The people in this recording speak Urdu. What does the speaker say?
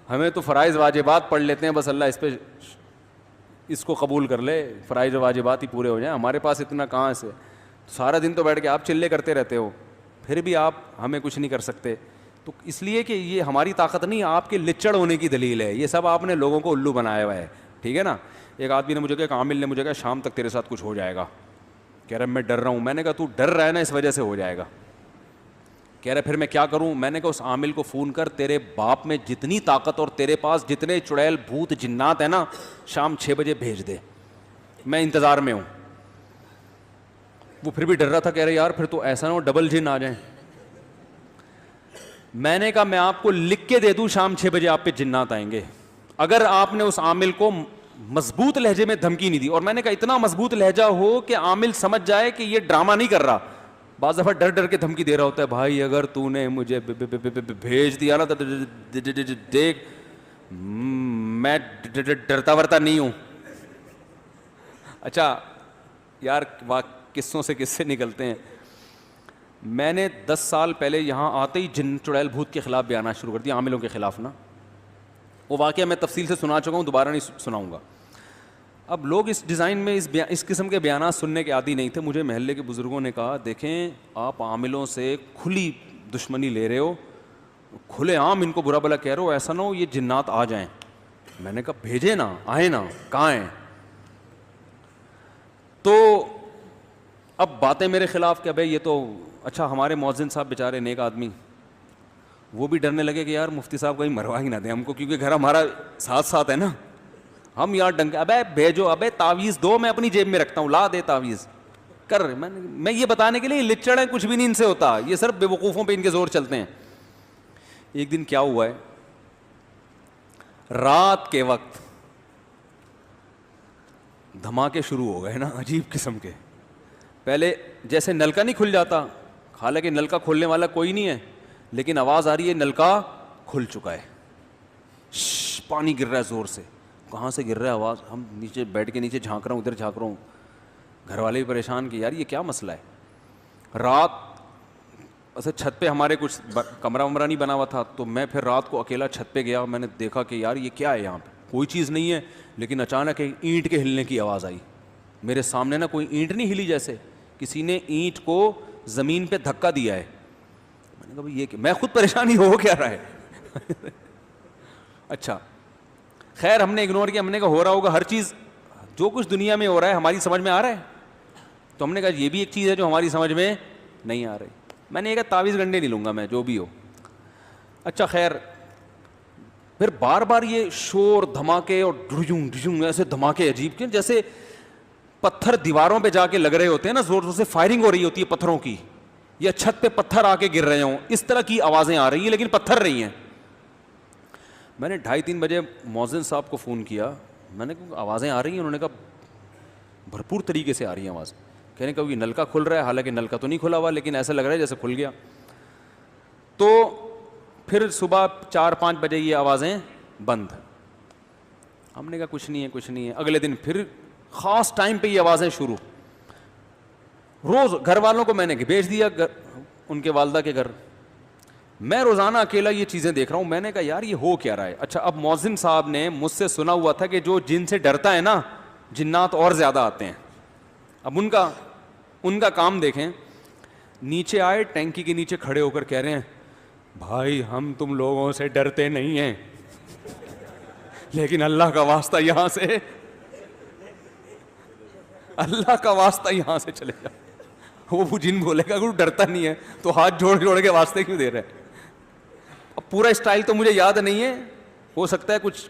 ہمیں تو فرائض واجبات پڑھ لیتے ہیں بس، اللہ اس کو قبول کر لے، فرائض واجبات ہی پورے ہو جائیں. ہمارے پاس اتنا کہاں سے؟ سارا دن تو بیٹھ کے آپ چلے کرتے رہتے ہو، پھر بھی آپ ہمیں کچھ نہیں کر سکتے. تو اس لیے کہ یہ ہماری طاقت نہیں، آپ کے لچڑ ہونے کی دلیل ہے. یہ سب آپ نے لوگوں کو الو بنایا ہوا ہے. ٹھیک ہے نا. ایک آدمی نے مجھے کہا، عامل نے مجھے کہا شام تک تیرے ساتھ کچھ ہو جائے گا. کہہ رہا میں ڈر رہا ہوں. میں نے کہا تو ڈر رہا ہے نا اس وجہ سے ہو جائے گا. کہہ رہا پھر میں کیا کروں؟ میں نے کہا اس عامل کو فون کر، تیرے باپ میں جتنی طاقت اور تیرے پاس جتنے چڑیل بھوت جنات ہیں نا، شام 6 بجے بھیج دے، میں انتظار میں ہوں. وہ پھر بھی ڈر رہا تھا. کہہ رہے یار پھر تو ایسا نہ ہو ڈبل جن آ جائیں. میں نے کہا میں آپ کو لکھ کے دے دوں شام 6 بجے آپ پہ جنات آئیں گے، اگر آپ نے اس عامل کو مضبوط لہجے میں دھمکی نہیں دی. اور میں نے کہا اتنا مضبوط لہجہ ہو کہ عامل سمجھ جائے کہ یہ ڈرامہ نہیں کر رہا. بعض دفعہ ڈر ڈر کے دھمکی دے رہا ہوتا ہے، بھائی اگر تو نے مجھے بھیج دیا نا تو دیکھ میں ڈرتا ورتا نہیں ہوں. اچھا یار قصوں سے قصے نکلتے ہیں. میں نے 10 سال پہلے یہاں آتے ہی جن چڑیل بھوت کے خلاف بیانات شروع کر دیا، عاملوں کے خلاف نا. وہ واقعہ میں تفصیل سے سنا چکا ہوں، دوبارہ نہیں سناؤں گا. اب لوگ اس ڈیزائن میں اس قسم کے بیانات سننے کے عادی نہیں تھے. مجھے محلے کے بزرگوں نے کہا دیکھیں آپ عاملوں سے کھلی دشمنی لے رہے ہو، کھلے عام ان کو برا بلا کہہ رہے ہو، ایسا نہ ہو یہ جنات آ جائیں. میں نے کہا بھیجے نا، آئے نا، کہاں ہیں؟ تو اب باتیں میرے خلاف کہ بھائی یہ تو اچھا ہمارے مؤذن صاحب بیچارے نیک آدمی، وہ بھی ڈرنے لگے کہ یار مفتی صاحب کہیں مروا ہی نہ دیں ہم کو، کیونکہ گھر ہمارا ساتھ ساتھ ہے نا. ہم یار ڈنگ ابے بھیجو، ابے تعویذ دو، میں اپنی جیب میں رکھتا ہوں، لا دے تعویذ کر. میں یہ بتانے کے لیے لچڑ ہیں، کچھ بھی نہیں ان سے ہوتا، یہ صرف بے وقوفوں پہ ان کے زور چلتے ہیں. ایک دن کیا ہوا ہے، رات کے وقت دھماکے شروع ہو گئے نا عجیب قسم کے. پہلے جیسے نلکا نہیں کھل جاتا، حالانکہ نلکا کھولنے والا کوئی نہیں ہے، لیکن آواز آ رہی ہے نلکا کھل چکا ہے، پانی گر رہا ہے زور سے. کہاں سے گر رہا ہے آواز؟ ہم نیچے بیٹھ کے نیچے جھانک رہا ہوں، ادھر جھانک رہا ہوں. گھر والے بھی پریشان کہ یار یہ کیا مسئلہ ہے. رات ایسے چھت پہ ہمارے کچھ کمرہ ومرہ نہیں بنا ہوا تھا، تو میں پھر رات کو اکیلا چھت پہ گیا. میں نے دیکھا کہ یار یہ کیا ہے، یہاں پہ کوئی چیز نہیں ہے، لیکن اچانک ایک اینٹ کے ہلنے کی آواز آئی. میرے سامنے نا کوئی اینٹ نہیں ہلی، جیسے کسی نے اینٹ کو زمین پہ دھکا دیا ہے. میں نے کہا یہ کہ میں خود پریشانی ہو کیا رہا ہے. اچھا خیر ہم نے اگنور کیا. ہم نے کہا ہو رہا ہوگا ہر چیز، جو کچھ دنیا میں ہو رہا ہے ہماری سمجھ میں آ رہا ہے. تو ہم نے کہا یہ بھی ایک چیز ہے جو ہماری سمجھ میں نہیں آ رہی. میں نے کہا تعویذ گنڈے نہیں لوں گا میں، جو بھی ہو. اچھا خیر پھر بار بار یہ شور دھماکے اور ڈھجوں ڈھجوں ایسے دھماکے عجیب کے، جیسے پتھر دیواروں پہ جا کے لگ رہے ہوتے ہیں نا، زور زور سے فائرنگ ہو رہی ہوتی ہے پتھروں کی، یا چھت پہ پتھر آ کے گر رہے ہوں، اس طرح کی آوازیں آ رہی ہیں لیکن پتھر رہی ہیں. میں نے 2:30-3 بجے مؤذن صاحب کو فون کیا. میں نے کہا آوازیں آ رہی ہیں؟ انہوں نے کہا بھرپور طریقے سے آ رہی ہیں آواز. کہنے کہ نلکا کھل رہا ہے، حالانکہ نلکا تو نہیں کھلا ہوا، لیکن ایسا لگ رہا ہے جیسے کھل گیا. تو پھر صبح 4-5 بجے یہ آوازیں بند. ہم نے کہا کچھ نہیں ہے کچھ نہیں ہے. اگلے دن پھر خاص ٹائم پہ یہ آوازیں شروع. روز گھر والوں کو میں نے بھیج دیا ان کے والدہ کے گھر. میں روزانہ اکیلا یہ چیزیں دیکھ رہا ہوں. میں نے کہا یار یہ ہو کیا رہا ہے. اچھا اب مؤذن صاحب نے مجھ سے سنا ہوا تھا کہ جو جن سے ڈرتا ہے نا جنات اور زیادہ آتے ہیں. اب ان کا کام دیکھیں. نیچے آئے ٹینکی کے نیچے کھڑے ہو کر کہہ رہے ہیں بھائی ہم تم لوگوں سے ڈرتے نہیں ہیں، لیکن اللہ کا واسطہ یہاں سے، اللہ کا واسطہ یہاں سے چلے جا. وہ جن بولے گا کہ ڈرتا نہیں ہے تو ہاتھ جوڑ جوڑ کے واسطے کیوں دے رہے ہیں. اب پورا اسٹائل تو مجھے یاد نہیں ہے، ہو سکتا ہے کچھ